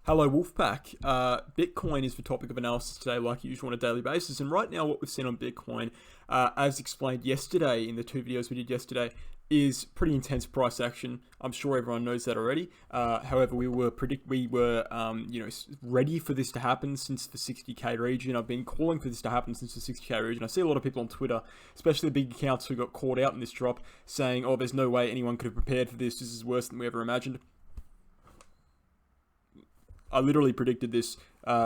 Hello, Wolfpack. Bitcoin is the topic of analysis today, like usual on a daily basis. And right now, what we've seen on Bitcoin, as explained yesterday in the two videos we did yesterday, is pretty intense price action. I'm sure everyone knows that already. However, we were ready for this to happen since the 60k region. I've been calling for this to happen since the 60k region. I see a lot of people on Twitter, especially the big accounts who got caught out in this drop, saying, "Oh, there's no way anyone could have prepared for this. This is worse than we ever imagined." I literally predicted this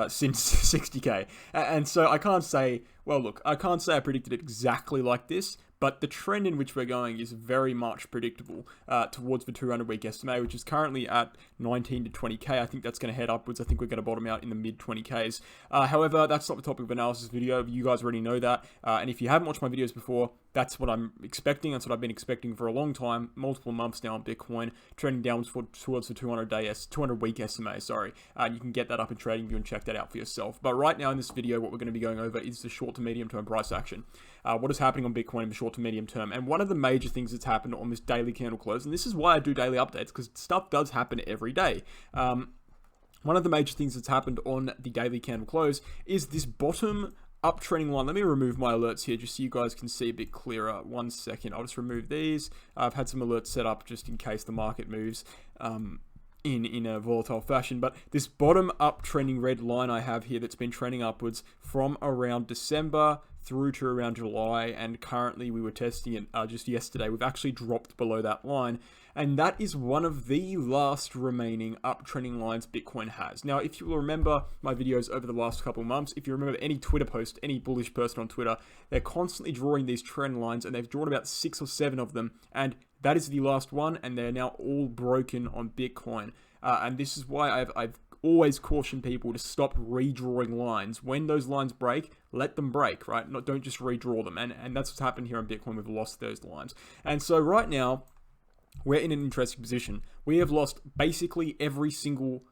since 60k. And so I can't say, well, look, I can't say I predicted it exactly like this, but the trend in which we're going is very much predictable towards the 200-week SMA, which is currently at 19 to 20k. I think that's going to head upwards. I think we're going to bottom out in the mid 20ks. However, that's not the topic of analysis video. You guys already know that. And if you haven't watched my videos before, that's what I'm expecting. That's what I've been expecting for a long time, multiple months now on Bitcoin, trending downwards towards the 200-week SMA. You can get that up in TradingView and check that out for yourself. But right now in this video, what we're going to be going over is the short to medium term price action. What is happening on Bitcoin in the short to medium term? And one of the major things that's happened on this daily candle close, and this is why I do daily updates, because stuff does happen every day. One of the major things that's happened on the daily candle close is this bottom uptrending line. Let me remove my alerts here just so you guys can see a bit clearer. 1 second. I'll just remove these. I've had some alerts set up just in case the market moves in a volatile fashion. But this bottom uptrending red line I have here that's been trending upwards from around December through to around July, and currently we were testing it just yesterday. We've actually dropped below that line, and that is one of the last remaining uptrending lines Bitcoin has. Now, if you will remember my videos over the last couple of months, if you remember any Twitter post, any bullish person on Twitter, they're constantly drawing these trend lines, and they've drawn about 6 or 7 of them, and that is the last one, and they're now all broken on Bitcoin. And this is why I've always caution people to stop redrawing lines. When those lines break, let them break, right? Don't just redraw them. And that's what's happened here on Bitcoin. We've lost those lines. And so right now, we're in an interesting position. We have lost basically every single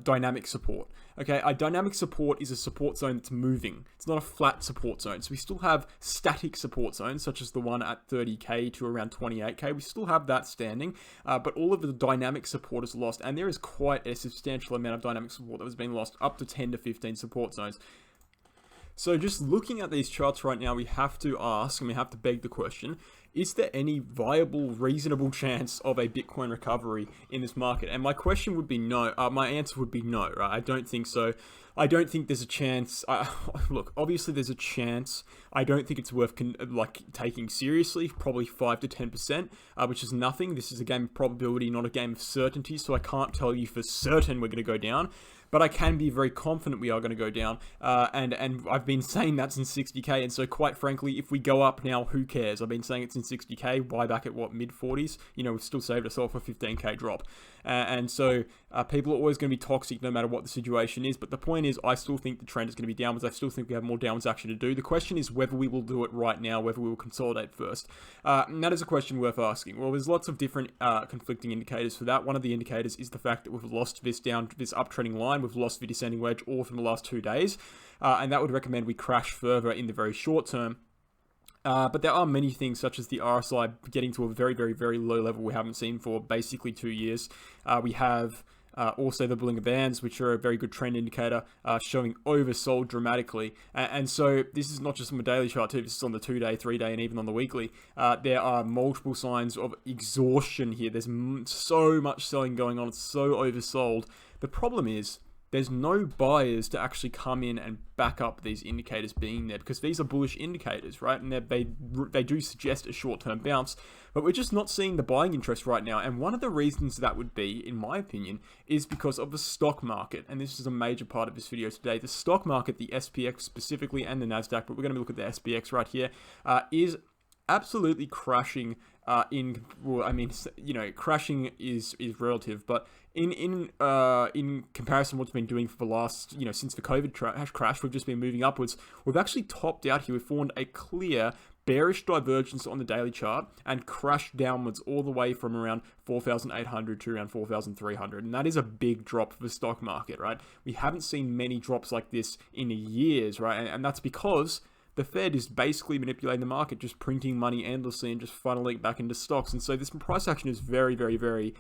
dynamic support. Okay, a dynamic support is a support zone that's moving. It's not a flat support zone. So we still have static support zones, such as the one at 30k to around 28k. We still have that standing, but all of the dynamic support is lost, and there is quite a substantial amount of dynamic support that has been lost, up to 10 to 15 support zones. So just looking at these charts right now, we have to ask, and we have to beg the question, is there any viable, reasonable chance of a Bitcoin recovery in this market? And my question would be no. My answer would be no, right? I don't think so. I don't think there's a chance. Look, obviously there's a chance. I don't think it's worth taking seriously. Probably 5 to 10%, which is nothing. This is a game of probability, not a game of certainty. So I can't tell you for certain we're going to go down. But I can be very confident we are going to go down, and I've been saying that since 60k, and so quite frankly, if we go up now, who cares? I've been saying it since 60k, buy back at mid-40s, we've still saved ourselves a 15k drop, and so people are always going to be toxic no matter what the situation is, but the point is, I still think the trend is going to be downwards. I still think we have more downwards action to do. The question is whether we will do it right now, whether we will consolidate first, and that is a question worth asking. Well, there's lots of different conflicting indicators for that. One of the indicators is the fact that we've lost this uptrending line. We've lost the descending wedge all from the last 2 days, and that would recommend we crash further in the very short term. But there are many things, such as the RSI getting to a very, very, very low level we haven't seen for basically 2 years. We have also the Bollinger Bands, which are a very good trend indicator, showing oversold dramatically. And so this is not just on the daily chart too, this is on the 2-day, 3-day, and even on the weekly. There are multiple signs of exhaustion here. There's so much selling going on. It's so oversold. The problem is, there's no buyers to actually come in and back up these indicators being there, because these are bullish indicators, right? And they do suggest a short-term bounce, but we're just not seeing the buying interest right now. And one of the reasons that would be, in my opinion, is because of the stock market. And this is a major part of this video today. The stock market, the SPX specifically, and the NASDAQ, but we're going to look at the SPX right here, is absolutely crashing. Crashing is relative, but in comparison to what's been doing for the last, since the COVID crash, we've just been moving upwards. We've actually topped out here. We've formed a clear bearish divergence on the daily chart and crashed downwards all the way from around 4,800 to around 4,300. And that is a big drop for the stock market, right? We haven't seen many drops like this in years, right? And that's because the Fed is basically manipulating the market, just printing money endlessly and just funneling it back into stocks. And so this price action is very, very, very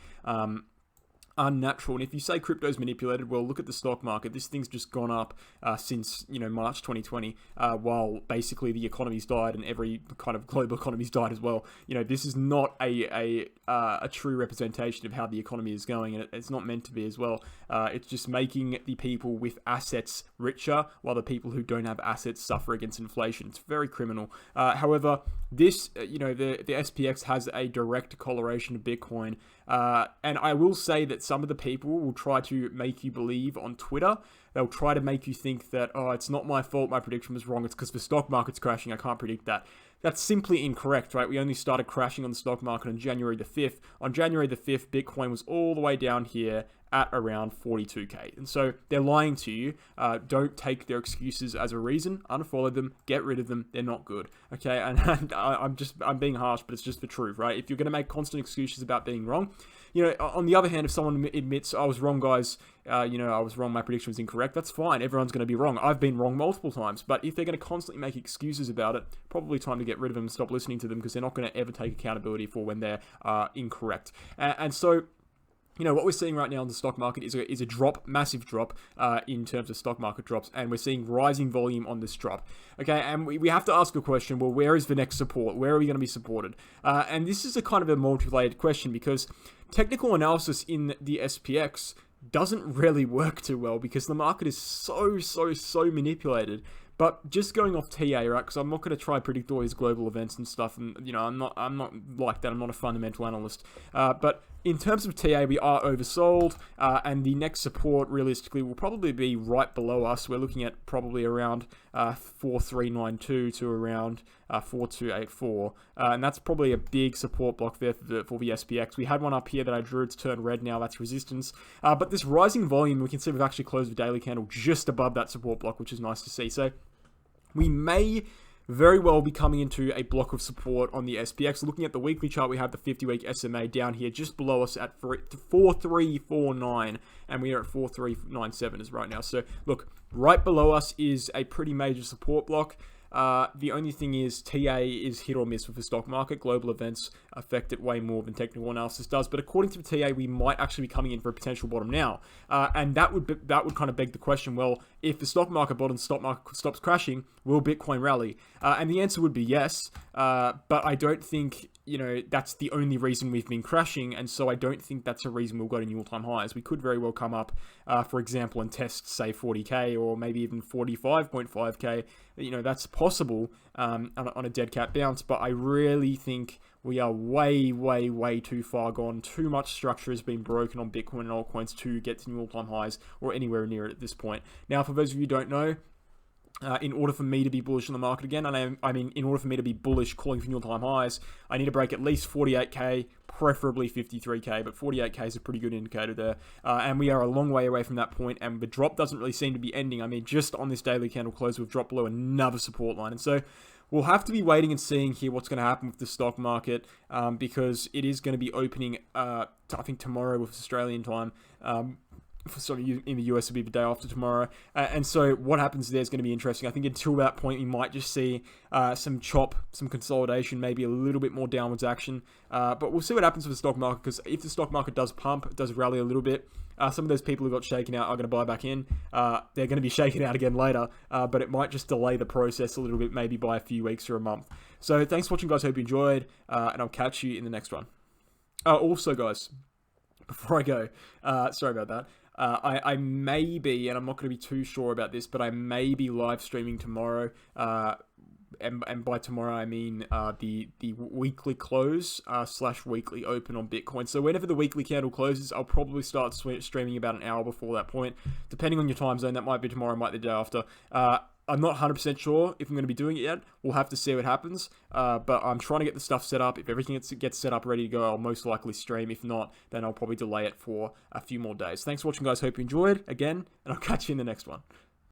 unnatural. And if you say crypto's manipulated, well, look at the stock market. This thing's just gone up since March 2020, while basically the economy's died and every kind of global economy's died as well. This is not a true representation of how the economy is going, and it's not meant to be as well. It's just making the people with assets richer, while the people who don't have assets suffer against inflation. It's very criminal. However, this, the SPX has a direct correlation to Bitcoin. And I will say that some of the people will try to make you believe on Twitter. They'll try to make you think that, it's not my fault, my prediction was wrong, it's because the stock market's crashing, I can't predict that. That's simply incorrect, right? We only started crashing on the stock market on January the 5th. On January the 5th, Bitcoin was all the way down here at around 42k. And so they're lying to you. Don't take their excuses as a reason. Unfollow them. Get rid of them. They're not good. Okay. And I'm being harsh, but it's just the truth, right? If you're going to make constant excuses about being wrong, on the other hand, if someone admits, I was wrong, guys, I was wrong, my prediction was incorrect, that's fine. Everyone's going to be wrong. I've been wrong multiple times. But if they're going to constantly make excuses about it, probably time to get rid of them and stop listening to them, because they're not going to ever take accountability for when they're incorrect. And so, what we're seeing right now in the stock market is a drop, massive drop in terms of stock market drops, and we're seeing rising volume on this drop. Okay, and we have to ask a question, well, where is the next support? Where are we going to be supported? And this is a kind of a multi-layered question, because technical analysis in the SPX doesn't really work too well, because the market is so manipulated. But just going off TA, right? Because I'm not going to try and predict all these global events and stuff, and I'm not like that. I'm not a fundamental analyst. But in terms of TA, we are oversold, and the next support realistically will probably be right below us. We're looking at probably around 4392 to around 4284, and that's probably a big support block there for the SPX. We had one up here that I drew. It's turned red now. That's resistance. But this rising volume, we can see we've actually closed the daily candle just above that support block, which is nice to see. So we may very well be coming into a block of support on the SPX. Looking at the weekly chart, we have the 50-week SMA down here just below us at 4349, and we are at 4397 as right now. So look, right below us is a pretty major support block. The only thing is TA is hit or miss with the stock market. Global events affect it way more than technical analysis does. But according to TA, we might actually be coming in for a potential bottom now. And that would kind of beg the question, well, if the stock market bottoms, stock market stops crashing, will Bitcoin rally? And the answer would be yes. But I don't think, that's the only reason we've been crashing. And so I don't think that's a reason we'll go to new all-time highs. We could very well come up, for example, and test, say, 40k or maybe even 45.5k. That's possible on a dead cat bounce. But I really think we are way too far gone. Too much structure has been broken on Bitcoin and altcoins to get to new all-time highs or anywhere near it at this point. Now, for those of you who don't know, in order for me to be bullish on the market again, and I mean, in order for me to be bullish calling for new all-time highs, I need to break at least 48k, preferably 53k, but 48k is a pretty good indicator there. And we are a long way away from that point, and the drop doesn't really seem to be ending. I mean, just on this daily candle close, we've dropped below another support line. And so we'll have to be waiting and seeing here what's going to happen with the stock market, because it is going to be opening, I think, tomorrow with Australian time. Sorry, in the US, it'll be the day after tomorrow. And so what happens there is going to be interesting. I think until that point, we might just see some chop, some consolidation, maybe a little bit more downwards action. But we'll see what happens with the stock market, because if the stock market does pump, does rally a little bit, some of those people who got shaken out are going to buy back in. They're going to be shaken out again later, but it might just delay the process a little bit, maybe by a few weeks or a month. So thanks for watching, guys. Hope you enjoyed, and I'll catch you in the next one. Also, guys, before I go, sorry about that. I may be, and I'm not going to be too sure about this, but I may be live streaming tomorrow. And by tomorrow, I mean the weekly close / weekly open on Bitcoin. So whenever the weekly candle closes, I'll probably start streaming about an hour before that point. Depending on your time zone, that might be tomorrow, might be the day after. I'm not 100% sure if I'm going to be doing it yet. We'll have to see what happens. But I'm trying to get the stuff set up. If everything gets set up, ready to go, I'll most likely stream. If not, then I'll probably delay it for a few more days. Thanks for watching, guys. Hope you enjoyed again, and I'll catch you in the next one.